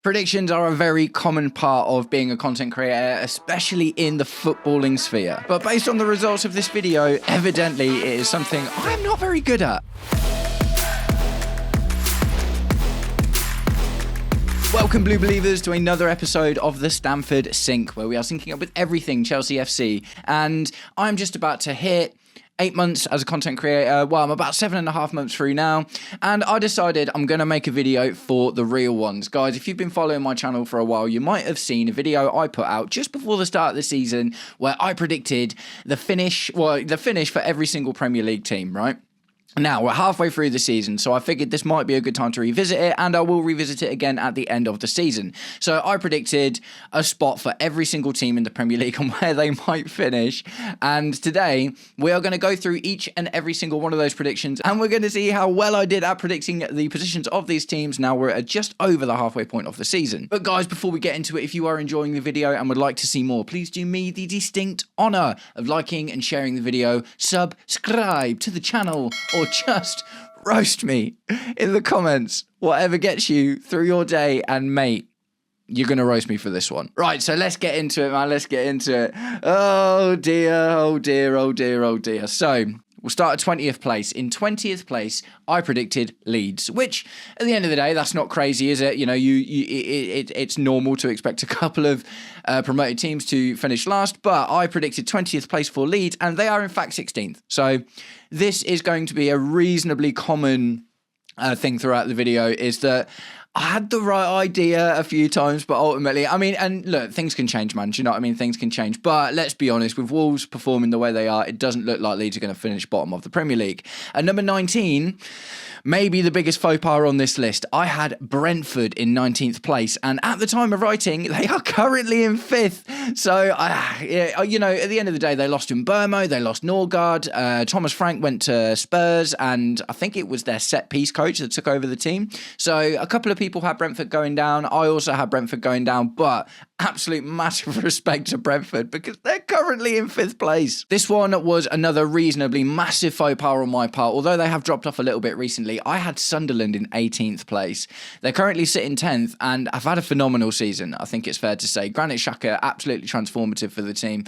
Predictions are a very common part of being a content creator, especially in the footballing sphere. But based on the results of this video, evidently it is something I'm not very good at. Welcome, Blue Believers, to another episode of the Stamford Sync, where we are syncing up with everything Chelsea FC. And I'm just about to hit 8 months as a content creator. Well, I'm about 7.5 months through now, and I decided I'm going to make a video for the real ones. Guys, if you've been following my channel for a while, you might have seen a video I put out just before the start of the season where I predicted the finish for every single Premier League team, right? Now, we're halfway through the season, so I figured this might be a good time to revisit it, and I will revisit it again at the end of the season. So I predicted a spot for every single team in the Premier League and where they might finish. And today, we are going to go through each and every single one of those predictions, and we're going to see how well I did at predicting the positions of these teams. Now, we're at just over the halfway point of the season. But guys, before we get into it, if you are enjoying the video and would like to see more, please do me the distinct honour of liking and sharing the video, subscribe to the channel, or just roast me in the comments. Whatever gets you through your day, and mate, you're going to roast me for this one. Right, so let's get into it, man. Let's get into it. Oh dear, oh dear, oh dear, oh dear. So we'll start at 20th place. In 20th place, I predicted Leeds, which at the end of the day, that's not crazy, is it? You know, it's normal to expect a couple of promoted teams to finish last, but I predicted 20th place for Leeds, and they are in fact 16th. So this is going to be a reasonably common thing throughout the video, is that I had the right idea a few times, but ultimately, I mean, and look, things can change, man. Do you know what I mean? Things can change. But let's be honest, with Wolves performing the way they are, it doesn't look like Leeds are going to finish bottom of the Premier League. At number 19, maybe the biggest faux pas on this list, I had Brentford in 19th place. And at the time of writing, they are currently in 5th. So, you know, at the end of the day, they lost Mbermo, they lost Norgard. Thomas Frank went to Spurs, and I think it was their set-piece coach that took over the team. So a couple of people had Brentford going down. I also had Brentford going down, but absolute massive respect to Brentford because they're currently in 5th place. This one was another reasonably massive faux pas on my part. Although they have dropped off a little bit recently, I had Sunderland in 18th place. They're currently sitting 10th, and I've had a phenomenal season, I think it's fair to say. Granit Xhaka, absolutely transformative for the team.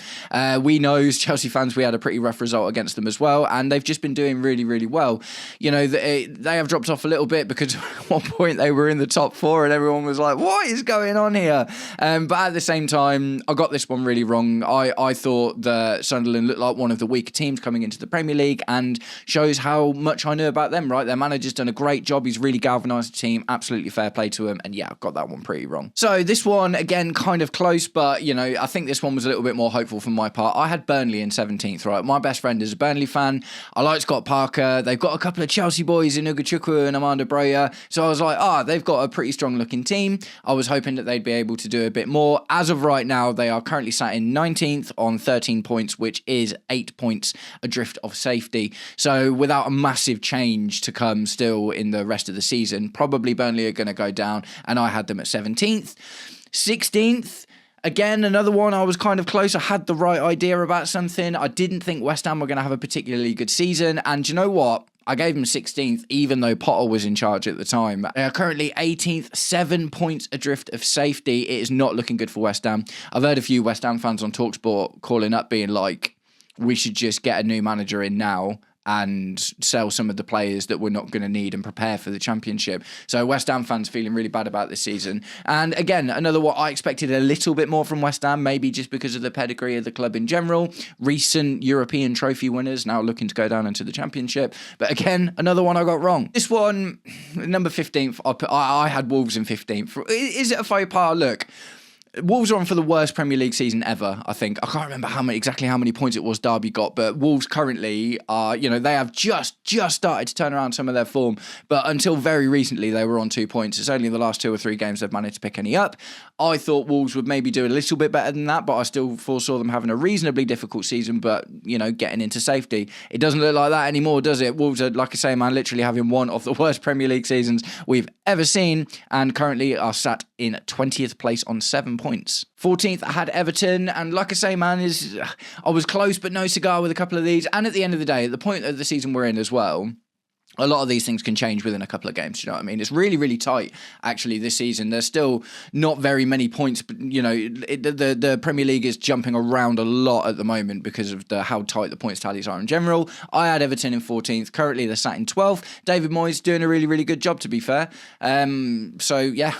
We know, as Chelsea fans, we had a pretty rough result against them as well, and they've just been doing really, really well. You know, they have dropped off a little bit because at one point they were in the top 4 and everyone was like, what is going on here? But at the same time, I got this one really wrong. I thought that Sunderland looked like one of the weaker teams coming into the Premier League, and shows how much I knew about them, right? Their manager's done a great job. He's really galvanised the team. Absolutely fair play to him. And yeah, I got that one pretty wrong. So this one, again, kind of close, but, you know, I think this one was a little bit more hopeful from my part. I had Burnley in 17th, right? My best friend is a Burnley fan. I like Scott Parker. They've got a couple of Chelsea boys in Ugochukwu and Amanda Broya. So I was like, they've got a pretty strong looking team. I was hoping that they'd be able to do a bit more. As of right now, they are currently sat in 19th on 13 points, which is 8 points adrift of safety. So without a massive change to come still in the rest of the season, probably Burnley are going to go down, and I had them at 17th. 16th, again, another one I was kind of close. I had the right idea about something. I didn't think West Ham were going to have a particularly good season, and you know what? I gave them 16th, even though Potter was in charge at the time. They are currently 18th, 7 points adrift of safety. It is not looking good for West Ham. I've heard a few West Ham fans on TalkSport calling up, being like, we should just get a new manager in now and sell some of the players that we're not going to need and prepare for the Championship. So West Ham fans feeling really bad about this season. And again, another what I expected a little bit more from West Ham, maybe just because of the pedigree of the club in general. Recent European trophy winners, now looking to go down into the Championship. But again, another one I got wrong. This one, number 15th, I had Wolves in 15th. Is it a faux pas? Look, Wolves are on for the worst Premier League season ever, I think. I can't remember exactly how many points it was Derby got, but Wolves currently are, you know, they have just started to turn around some of their form, but until very recently they were on 2 points. It's only the last 2 or 3 games they've managed to pick any up. I thought Wolves would maybe do a little bit better than that, but I still foresaw them having a reasonably difficult season, but, you know, getting into safety. It doesn't look like that anymore, does it? Wolves are, like I say, man, literally having one of the worst Premier League seasons we've ever seen, and currently are sat in 20th place on 7 points. 14th, I had Everton, and like I say, man, I was close but no cigar with a couple of these, and at the end of the day, at the point of the season we're in as well, a lot of these things can change within a couple of games. You know what I mean? It's really, really tight, actually, this season. There's still not very many points, but, you know, the Premier League is jumping around a lot at the moment because of how tight the points tallies are in general. I had Everton in 14th. Currently, they're sat in 12th. David Moyes doing a really, really good job, to be fair. So, yeah,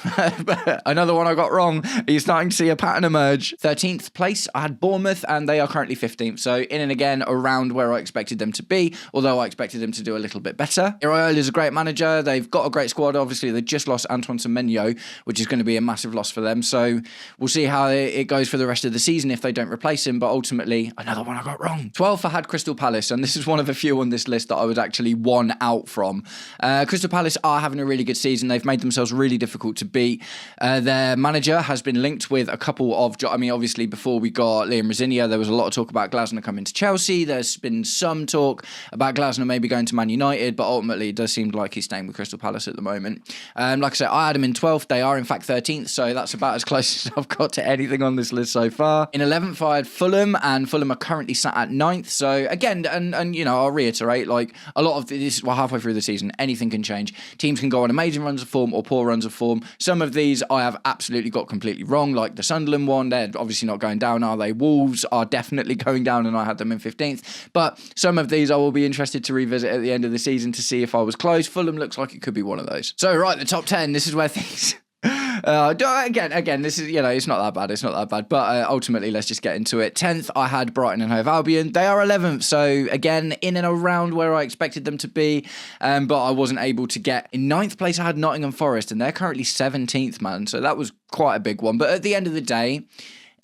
another one I got wrong. Are you starting to see a pattern emerge? 13th place, I had Bournemouth, and they are currently 15th. So, in and again, around where I expected them to be, although I expected them to do a little bit better. Iraola is a great manager. They've got a great squad. Obviously, they just lost Antoine Semenyo, which is going to be a massive loss for them. So we'll see how it goes for the rest of the season if they don't replace him. But ultimately, another one I got wrong. 12th, I had Crystal Palace, and this is one of a few on this list that I was actually one out from. Crystal Palace are having a really good season. They've made themselves really difficult to beat. Their manager has been linked with a couple of... I mean, obviously, before we got Liam Rosinia, there was a lot of talk about Glasner coming to Chelsea. There's been some talk about Glasner maybe going to Man United, but ultimately it does seem like he's staying with Crystal Palace at the moment. Like I said, I had him in 12th. They are in fact 13th, so that's about as close as I've got to anything on this list so far. In 11th, I had Fulham, and Fulham are currently sat at 9th. So again, and you know, I'll reiterate, like a lot of this, well, halfway through the season, anything can change. Teams can go on amazing runs of form or poor runs of form. Some of these I have absolutely got completely wrong, like the Sunderland one. They're obviously not going down, are they? Wolves are definitely going down, and I had them in 15th. But some of these I will be interested to revisit at the end of the season to see if I was close. Fulham looks like it could be one of those. So, right, the top 10, this is where things... again, this is, you know, it's not that bad, but ultimately, let's just get into it. 10th, I had Brighton and Hove Albion. They are 11th, so again, in and around where I expected them to be, but I wasn't able to get. In 9th place, I had Nottingham Forest, and they're currently 17th, man, so that was quite a big one. But at the end of the day,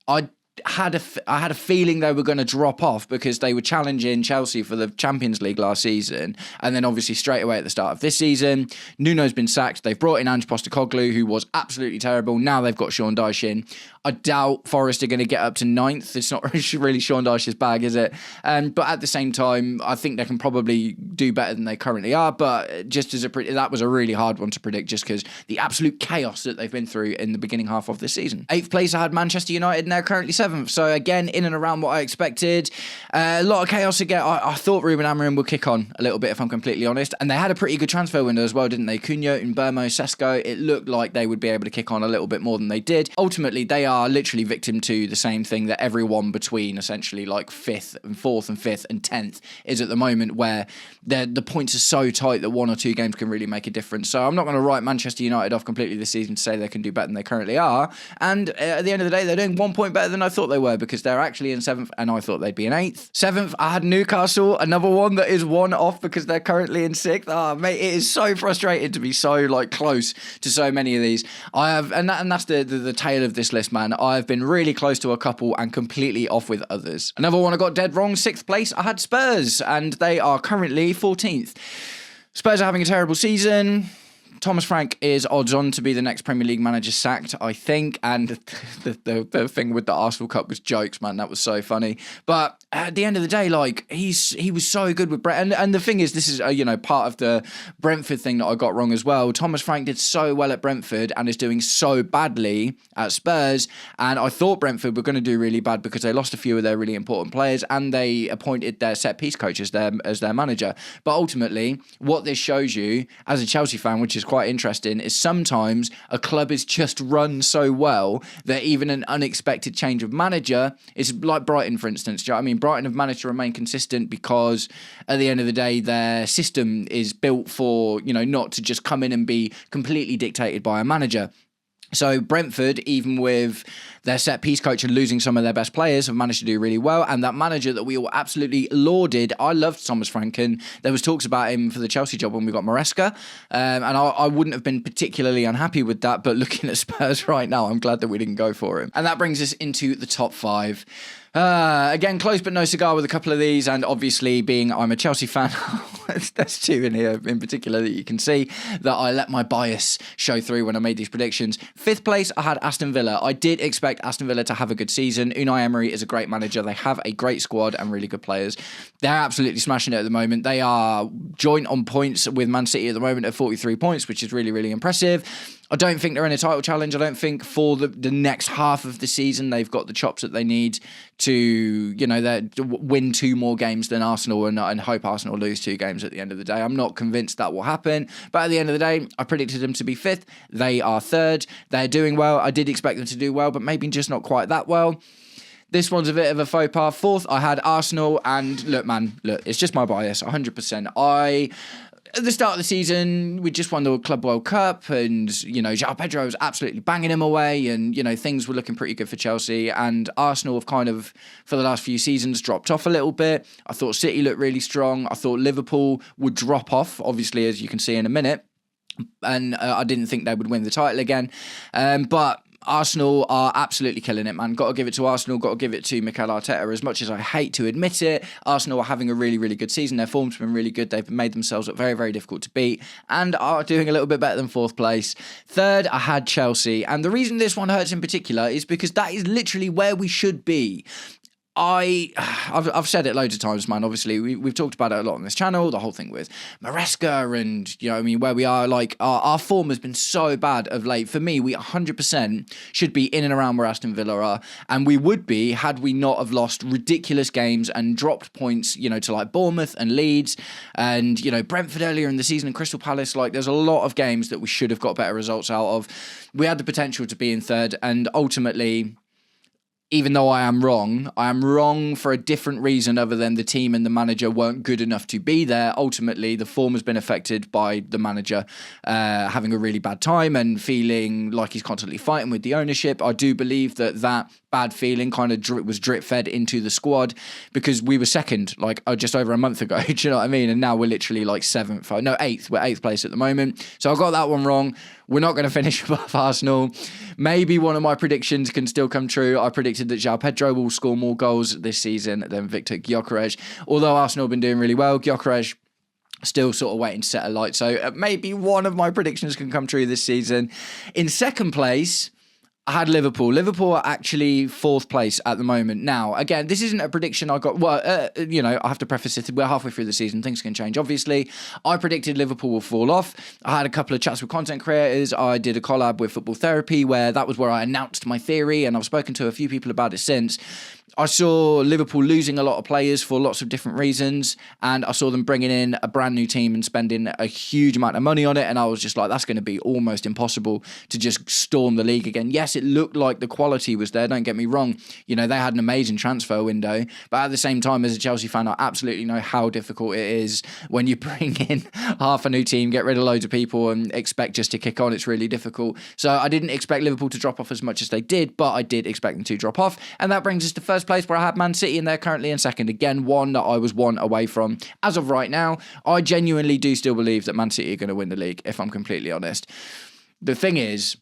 I had a feeling they were going to drop off because they were challenging Chelsea for the Champions League last season, and then obviously straight away at the start of this season, Nuno's been sacked. They've brought in Ange Postecoglou, who was absolutely terrible. Now they've got Sean Dyche in. I doubt Forest are going to get up to 9th. It's not really Sean Dyche's bag, is it? But at the same time, I think they can probably do better than they currently are. But just as that was a really hard one to predict, just because the absolute chaos that they've been through in the beginning half of the season. 8th place, I had Manchester United, and they're currently 7th. So again, in and around what I expected. A lot of chaos again. I thought Ruben Amorim would kick on a little bit, if I'm completely honest. And they had a pretty good transfer window as well, didn't they? Cunha, Mbeumo, Sesko. It looked like they would be able to kick on a little bit more than they did. Ultimately, they are literally victim to the same thing that everyone between essentially like 4th and 5th and 10th is at the moment, where the points are so tight that 1 or 2 games can really make a difference. So I'm not going to write Manchester United off completely this season to say they can do better than they currently are. And at the end of the day, they're doing 1 point better than I thought they were, because they're actually in 7th and I thought they'd be in 8th. 7th, I had Newcastle, another one that is 1 off because they're currently in 6th. Ah, mate, it is so frustrating to be so like close to so many of these. I have, and that's the tail of this list, man. I've been really close to a couple and completely off with others. Another one I got dead wrong, 6th place, I had Spurs, and they are currently 14th. Spurs are having a terrible season. Thomas Frank is odds on to be the next Premier League manager sacked, I think. And the thing with the Arsenal Cup was jokes, man. That was so funny. But at the end of the day, like he was so good with Brent. And the thing is, this is part of the Brentford thing that I got wrong as well. Thomas Frank did so well at Brentford and is doing so badly at Spurs. And I thought Brentford were going to do really bad because they lost a few of their really important players and they appointed their set piece coach as their manager. But ultimately, what this shows you as a Chelsea fan, which is quite interesting, is sometimes a club is just run so well that even an unexpected change of manager is like Brighton, for instance. Do you know what I mean? Brighton have managed to remain consistent because at the end of the day, their system is built for, not to just come in and be completely dictated by a manager. So Brentford, even with their set-piece coach and losing some of their best players, have managed to do really well. And that manager that we all absolutely lauded, I loved Thomas Frank, and there was talks about him for the Chelsea job when we got Maresca. And I wouldn't have been particularly unhappy with that, but looking at Spurs right now, I'm glad that we didn't go for him. And that brings us into the top 5. Again, close but no cigar with a couple of these, and obviously being I'm a Chelsea fan, there's 2 in here in particular that you can see that I let my bias show through when I made these predictions. 5th place, I had Aston Villa. I did expect Aston Villa to have a good season. Unai Emery is a great manager. They have a great squad and really good players. They're absolutely smashing it at the moment. They are joint on points with Man City at the moment at 43 points, which is really, really impressive. I don't think they're in a title challenge. I don't think for the next half of the season they've got the chops that they need to, win 2 more games than Arsenal and hope Arsenal lose 2 games at the end of the day. I'm not convinced that will happen. But at the end of the day, I predicted them to be 5th. They are 3rd. They're doing well. I did expect them to do well, but maybe just not quite that well. This one's a bit of a faux pas. 4th, I had Arsenal, and look, it's just my bias, 100%. At the start of the season, we just won the Club World Cup, and, João Pedro was absolutely banging him away, and, things were looking pretty good for Chelsea, and Arsenal have kind of, for the last few seasons, dropped off a little bit. I thought City looked really strong. I thought Liverpool would drop off, obviously, as you can see in a minute, and I didn't think they would win the title again, but Arsenal are absolutely killing it, man. Got to give it to Arsenal, got to give it to Mikel Arteta. As much as I hate to admit it, Arsenal are having a really, really good season. Their form's been really good. They've made themselves look very, very difficult to beat and are doing a little bit better than 4th place. 3rd, I had Chelsea. And the reason this one hurts in particular is because that is literally where we should be. I've said it loads of times, man. Obviously, we've talked about it a lot on this channel. The whole thing with Maresca and, where we are, like, our form has been so bad of late. For me, we 100% should be in and around where Aston Villa are. And we would be had we not have lost ridiculous games and dropped points, to like Bournemouth and Leeds and, Brentford earlier in the season and Crystal Palace. Like, there's a lot of games that we should have got better results out of. We had the potential to be in 3rd, and ultimately, even though I am wrong for a different reason other than the team and the manager weren't good enough to be there. Ultimately, the form has been affected by the manager having a really bad time and feeling like he's constantly fighting with the ownership. I do believe that bad feeling kind of was drip-fed into the squad because we were 2nd, like, just over a month ago. Do you know what I mean? And now we're literally like 7th. No, 8th. We're 8th place at the moment. So I got that one wrong. We're not going to finish above Arsenal. Maybe one of my predictions can still come true. I predicted that João Pedro will score more goals this season than Victor Gyökeres. Although Arsenal have been doing really well, Gyökeres still sort of waiting to set a light. So maybe one of my predictions can come true this season. In 2nd place, I had Liverpool. Liverpool are actually 4th place at the moment. Now, again, this isn't a prediction I got. Well, I have to preface it. We're halfway through the season. Things can change, obviously. I predicted Liverpool will fall off. I had a couple of chats with content creators. I did a collab with Football Therapy where that was where I announced my theory, and I've spoken to a few people about it since. I saw Liverpool losing a lot of players for lots of different reasons, and I saw them bringing in a brand new team and spending a huge amount of money on it, and I was just like, that's going to be almost impossible to just storm the league again. Yes, it looked like the quality was there, don't get me wrong. They had an amazing transfer window, but at the same time, as a Chelsea fan, I absolutely know how difficult it is when you bring in half a new team, get rid of loads of people, and expect just to kick on. It's really difficult. So I didn't expect Liverpool to drop off as much as they did, but I did expect them to drop off, and that brings us to 1st place, where I had Man City, and they're currently in 2nd. Again, one that I was 1 away from. As of right now, I genuinely do still believe that Man City are going to win the league, if I'm completely honest. The thing is,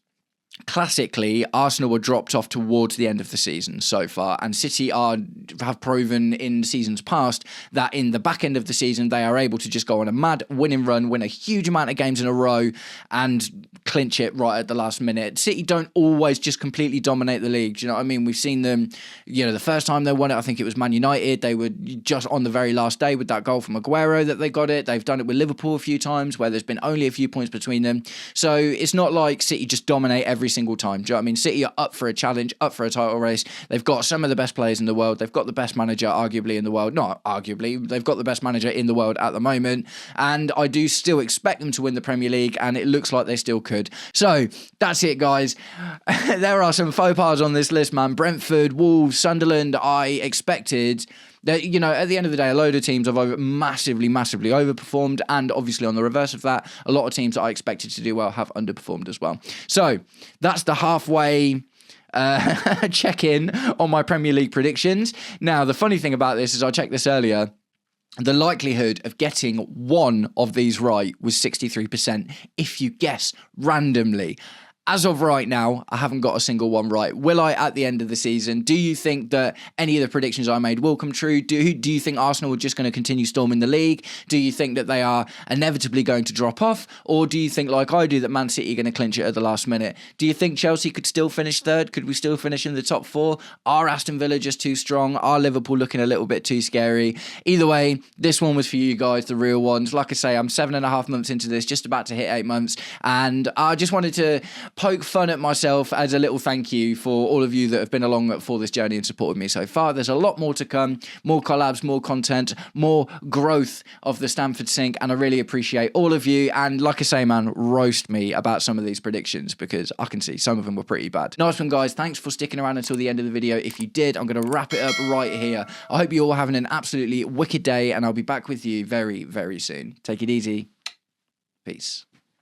classically, Arsenal were dropped off towards the end of the season so far, and City have proven in seasons past that in the back end of the season they are able to just go on a mad winning run, win a huge amount of games in a row, and clinch it right at the last minute. City don't always just completely dominate the league. Do you know what I mean? We've seen them, the first time they won it, I think it was Man United. They were just on the very last day with that goal from Aguero that they got it. They've done it with Liverpool a few times where there's been only a few points between them. So it's not like City just dominate every single time. Do you know what I mean? City are up for a challenge, up for a title race. They've got some of the best players in the world. They've got the best manager, arguably, in the world. Not arguably. They've got the best manager in the world at the moment. And I do still expect them to win the Premier League, and it looks like they still could. So that's it, guys. There are some faux pas on this list, man. Brentford, Wolves, Sunderland. I expected that, at the end of the day, a load of teams have massively overperformed, and obviously on the reverse of that, a lot of teams that I expected to do well have underperformed as well. So that's the halfway check-in on my Premier League predictions. Now, the funny thing about this is I checked this earlier. The likelihood of getting one of these right was 63% if you guess randomly. as of right now, I haven't got a single one right. Will I at the end of the season? Do you think that any of the predictions I made will come true? Do you think Arsenal are just going to continue storming the league? Do you think that they are inevitably going to drop off? Or do you think, like I do, that Man City are going to clinch it at the last minute? Do you think Chelsea could still finish third? Could we still finish in the top four? Are Aston Villa just too strong? Are Liverpool looking a little bit too scary? Either way, this one was for you guys, the real ones. Like I say, I'm 7.5 months into this, just about to hit 8 months. And I just wanted to poke fun at myself as a little thank you for all of you that have been along for this journey and supported me so far. There's a lot more to come, more collabs, more content, more growth of the Stamford Sync, and I really appreciate all of you. And like I say, man, roast me about some of these predictions because I can see some of them were pretty bad. Nice one, guys. Thanks for sticking around until the end of the video. If you did, I'm going to wrap it up right here. I hope you're all having an absolutely wicked day, and I'll be back with you very, very soon. Take it easy. Peace.